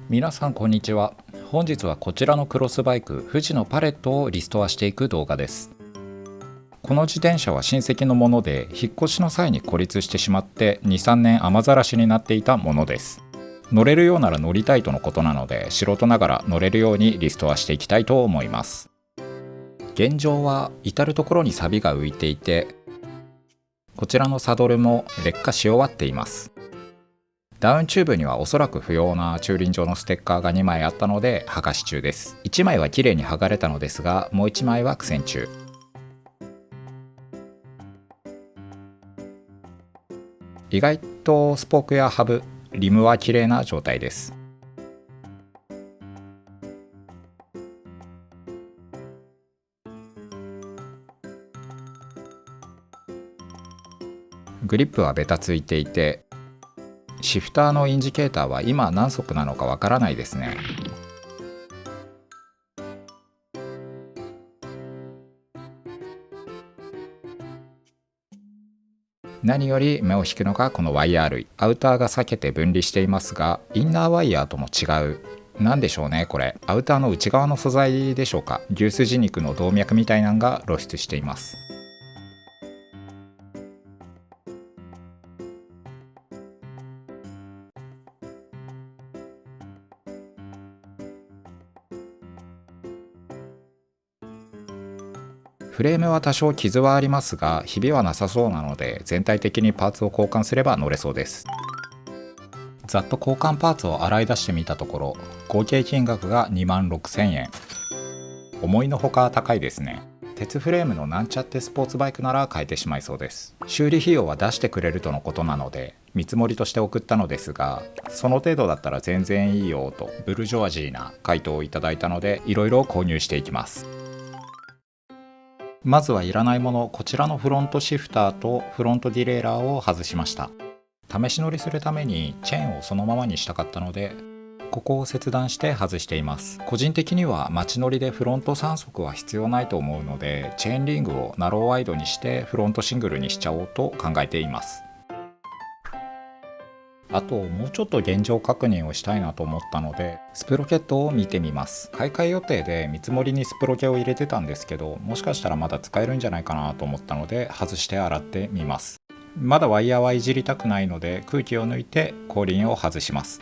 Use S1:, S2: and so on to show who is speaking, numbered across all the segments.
S1: 皆さんこんにちは。本日はこちらのクロスバイク富士のパレットをリストアしていく動画です。この自転車は親戚のもので、引っ越しの際に孤立してしまって2、3年雨ざらしになっていたものです。乗れるようなら乗りたいとのことなので、素人ながら乗れるようにリストアしていきたいと思います。現状は至る所に錆が浮いていて、こちらのサドルも劣化し終わっています。ダウンチューブにはおそらく不要な駐輪場のステッカーが2枚あったので剥がし中です。1枚は綺麗に剥がれたのですが、もう1枚は苦戦中。意外とスポークやハブ、リムは綺麗な状態です。グリップはベタついていて、シフターのインジケーターは今何速なのかわからないですね。何より目を引くのがこのワイヤー類。アウターが裂けて分離していますが、インナーワイヤーとも違う。なんでしょうねこれ。アウターの内側の素材でしょうか。牛すじ肉の動脈みたいなのが露出しています。フレームは多少傷はありますが、ひびはなさそうなので、全体的にパーツを交換すれば乗れそうです。ざっと交換パーツを洗い出してみたところ、合計金額が26,000円。思いのほか高いですね。鉄フレームのなんちゃってスポーツバイクなら買えてしまいそうです。修理費用は出してくれるとのことなので、見積もりとして送ったのですが、その程度だったら全然いいよとブルジョワジーな回答をいただいたので、いろいろ購入していきます。まずはいらないもの、こちらのフロントシフターとフロントディレイラーを外しました。試し乗りするためにチェーンをそのままにしたかったので、ここを切断して外しています。個人的には街乗りでフロント3速は必要ないと思うので、チェーンリングをナローワイドにしてフロントシングルにしちゃおうと考えています。あともうちょっと現状確認をしたいなと思ったので、スプロケットを見てみます。買い替え予定で見積もりにスプロケを入れてたんですけど、もしかしたらまだ使えるんじゃないかなと思ったので外して洗ってみます。まだワイヤーはいじりたくないので、空気を抜いて後輪を外します。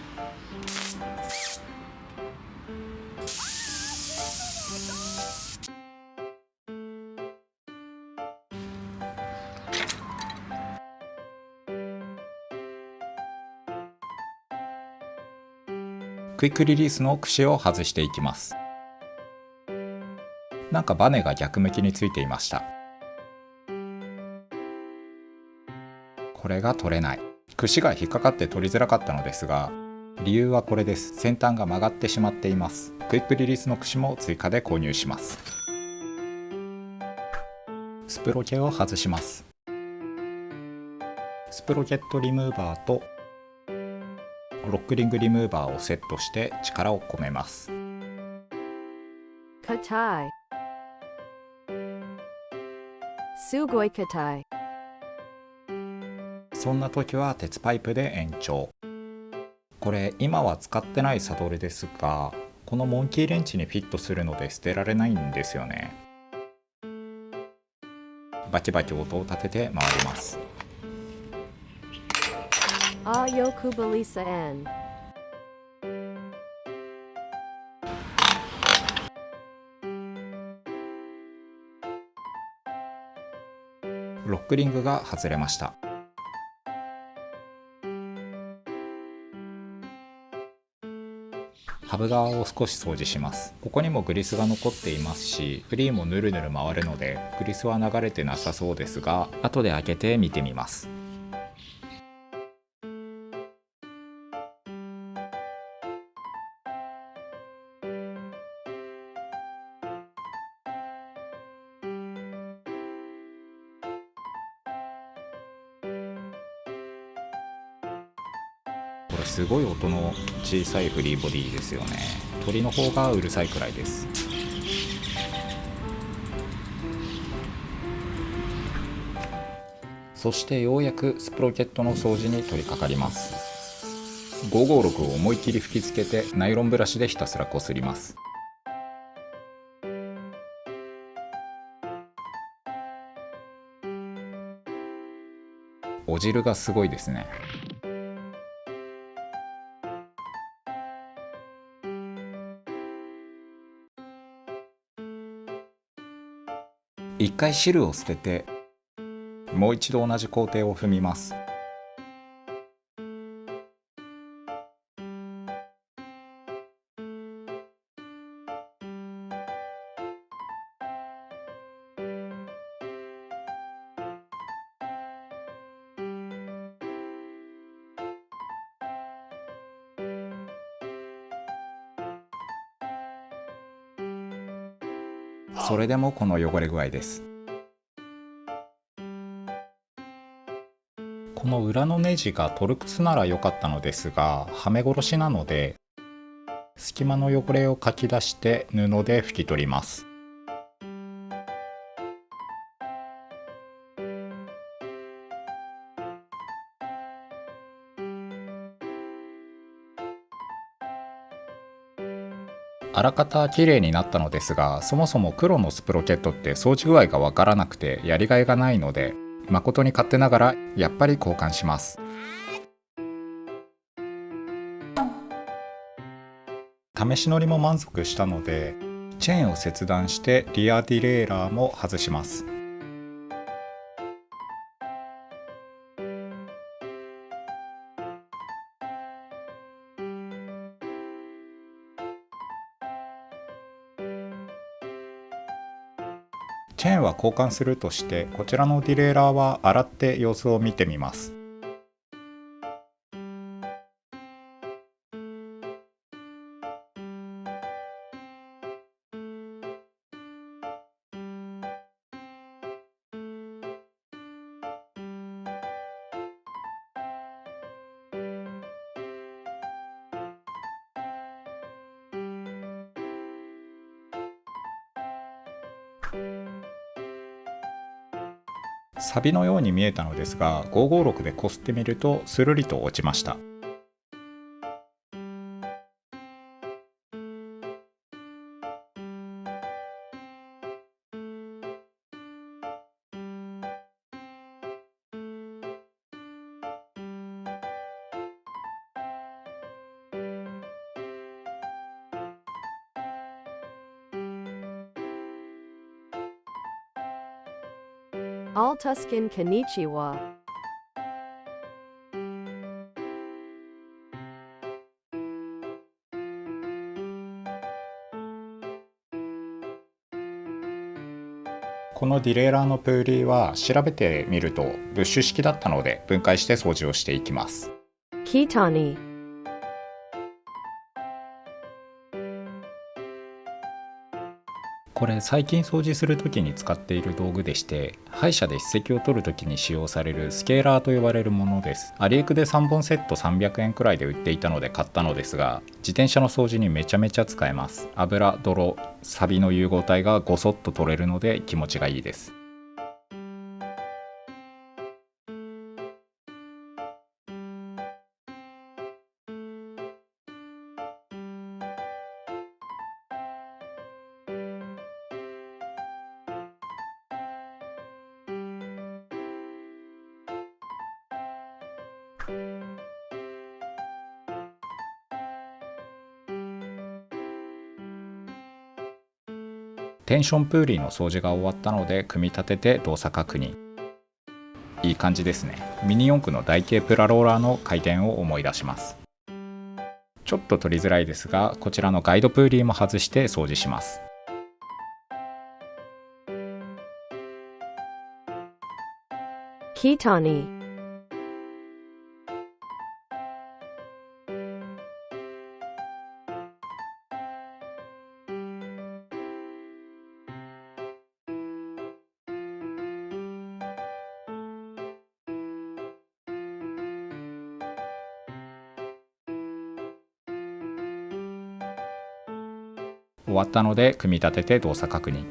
S1: クイックリリースの櫛を外していきます。なんかバネが逆向きについていました。これが取れない。櫛が引っかかって取りづらかったのですが、理由はこれです。先端が曲がってしまっています。クイックリリースの櫛も追加で購入します。スプロケを外します。スプロケットリムーバーとロックリングリムーバーをセットして力を込めます。
S2: 硬い。すごい硬い。
S1: そんな時は鉄パイプで延長。これ今は使ってないサドルですが、このモンキーレンチにフィットするので捨てられないんですよね。バキバキ音を立てて回ります。
S2: よくブリサン。
S1: ロックリングが外れました。ハブ側を少し掃除します。ここにもグリスが残っていますし、フリーもぬるぬる回るのでグリスは流れてなさそうですが、後で開けて見てみます。これすごい音の小さいフリーボディですよね。鳥の方がうるさいくらいです。そしてようやくスプロケットの掃除に取り掛かります。556を思いっきり吹きつけてナイロンブラシでひたすらこすります。お汁がすごいですね。一回汁を捨ててもう一度同じ工程を踏みます。それでもこの汚れ具合です。この裏のネジがトルクスなら良かったのですが、はめ殺しなので隙間の汚れをかき出して布で拭き取ります。あらかた綺麗になったのですが、そもそも黒のスプロケットって掃除具合がわからなくてやりがいがないので、誠に勝手ながらやっぱり交換します。試し乗りも満足したので、チェーンを切断してリアディレイラーも外します。チェーンは交換するとして、こちらのディレイラーは洗って様子を見てみます。サビのように見えたのですが、556でこすってみるとスルリと落ちました。
S2: Altuskin Konnichiwa.
S1: このディレイラーのプーリーは調べてみるとブッシュ式だったので、分解して掃除をしていきます。
S2: Kitani.
S1: これ最近掃除するときに使っている道具でして、歯医者で歯石を取るときに使用されるスケーラーと呼ばれるものです。アリエクで3本セット300円くらいで売っていたので買ったのですが、自転車の掃除にめちゃめちゃ使えます。油、泥、サビの融合体がごそっと取れるので気持ちがいいです。テンションプーリーの掃除が終わったので、組み立てて動作確認。いい感じですね。ミニ四駆の台形プラローラーの回転を思い出します。ちょっと取りづらいですが、こちらのガイドプーリーも外して掃除します。
S2: Kitani.
S1: 終わったので組み立てて動作確認。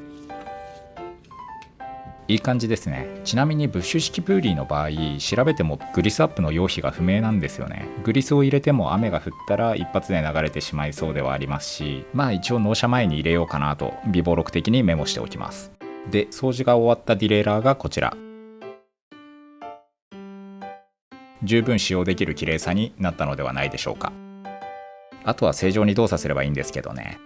S1: いい感じですね。ちなみにブッシュ式プーリーの場合、調べてもグリスアップの用費が不明なんですよね。グリスを入れても雨が降ったら一発で流れてしまいそうではありますし、まあ一応納車前に入れようかなと備忘録的にメモしておきます。で、掃除が終わったディレイラーがこちら。十分使用できる綺麗さになったのではないでしょうか。あとは正常に動作すればいいんですけどね。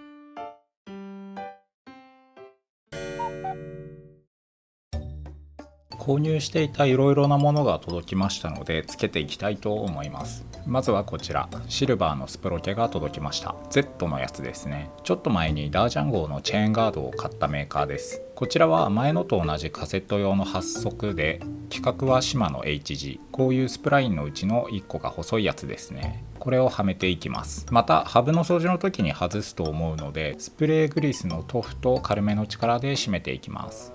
S1: 購入していたいろいろなものが届きましたのでつけていきたいと思います。まずはこちら、シルバーのスプロケが届きました。 Z のやつですね。ちょっと前にダージャン号のチェーンガードを買ったメーカーです。こちらは前のと同じカセット用の8速で、規格はシマの HG、 こういうスプラインのうちの1個が細いやつですね。これをはめていきます。またハブの掃除の時に外すと思うので、スプレーグリスの塗布と軽めの力で締めていきます。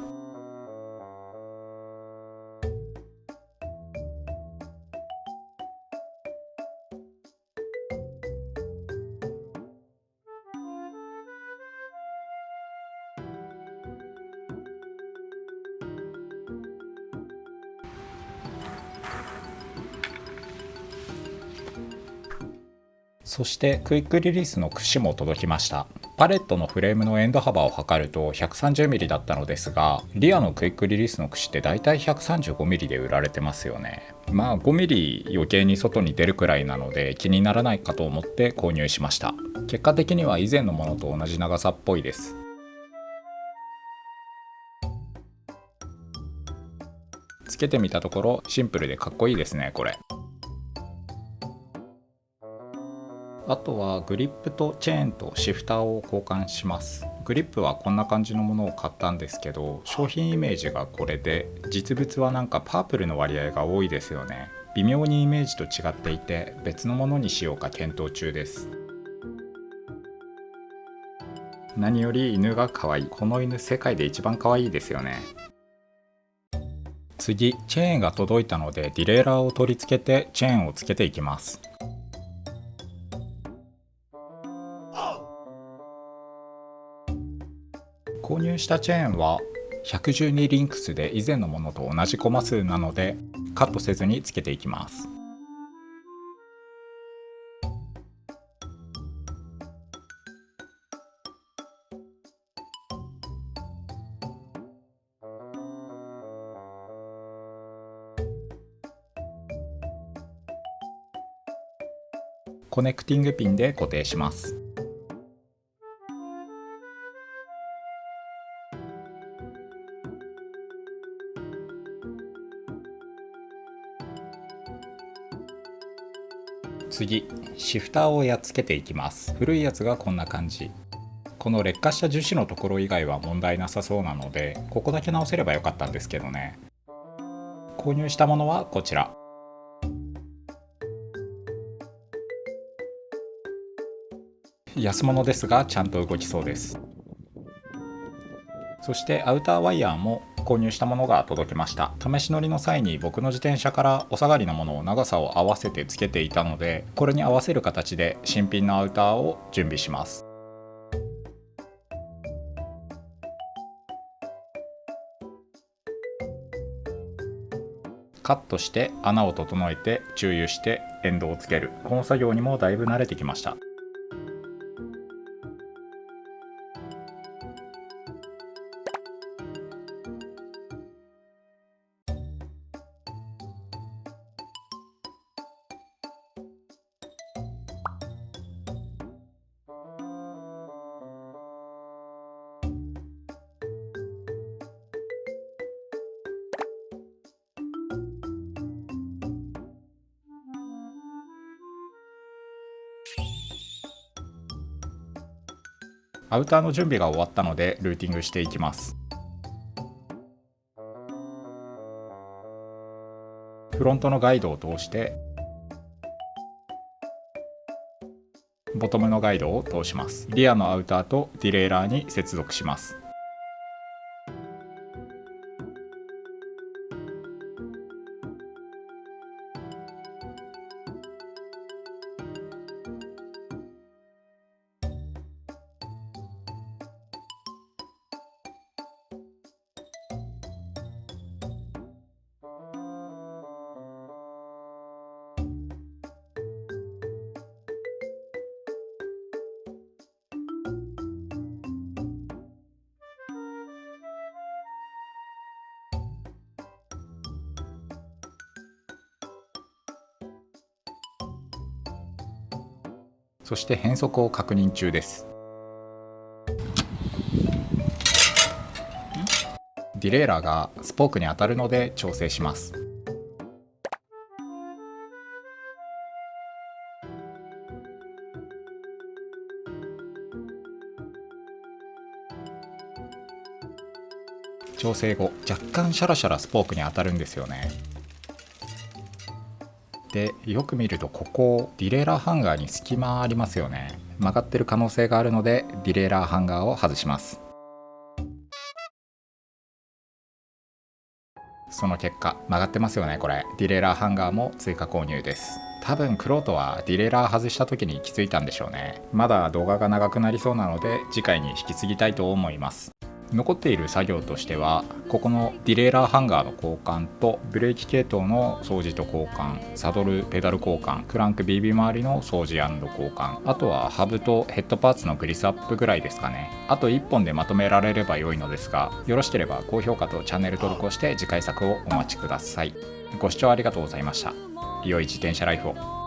S1: そしてクイックリリースの櫛も届きました。パレットのフレームのエンド幅を測ると 130mm だったのですが、リアのクイックリリースの櫛ってだいたい 135mm で売られてますよね。まあ 5mm 余計に外に出るくらいなので気にならないかと思って購入しました。結果的には以前のものと同じ長さっぽいです。つけてみたところシンプルでかっこいいですね。これあとはグリップとチェーンとシフターを交換します。グリップはこんな感じのものを買ったんですけど、商品イメージがこれで、実物はなんかパープルの割合が多いですよね。微妙にイメージと違っていて、別のものにしようか検討中です。何より犬が可愛い。この犬世界で一番可愛いですよね。次、チェーンが届いたのでディレイラーを取り付けてチェーンをつけていきます。購入したチェーンは112リンクスで以前のものと同じコマ数なのでカットせずにつけていきます。コネクティングピンで固定します。次、シフターをやっつけていきます。古いやつがこんな感じ。この劣化した樹脂のところ以外は問題なさそうなので、ここだけ直せればよかったんですけどね。購入したものはこちら。安物ですがちゃんと動きそうです。そしてアウターワイヤーも購入したものが届きました。試し乗りの際に僕の自転車からお下がりのものを長さを合わせてつけていたので、これに合わせる形で新品のアウターを準備します。カットして穴を整えて注油してエンドをつける、この作業にもだいぶ慣れてきました。アウターの準備が終わったのでルーティングしていきます。フロントのガイドを通してボトムのガイドを通します。リアのアウターとディレイラーに接続します。そして変速を確認中です。ディレイラーがスポークに当たるので調整します。調整後、若干シャラシャラスポークに当たるんですよね。で、よく見るとここディレイラーハンガーに隙間ありますよね。曲がってる可能性があるのでディレイラーハンガーを外します。その結果曲がってますよね。これディレイラーハンガーも追加購入です。多分クロートはディレイラー外した時に気づいたんでしょうね。まだ動画が長くなりそうなので次回に引き継ぎたいと思います。残っている作業としては、ここのディレイラーハンガーの交換とブレーキ系統の掃除と交換、サドルペダル交換、クランク BB 周りの掃除&交換、あとはハブとヘッドパーツのグリスアップぐらいですかね。あと1本でまとめられれば良いのですが、よろしければ高評価とチャンネル登録をして次回作をお待ちください。ご視聴ありがとうございました。良い自転車ライフを。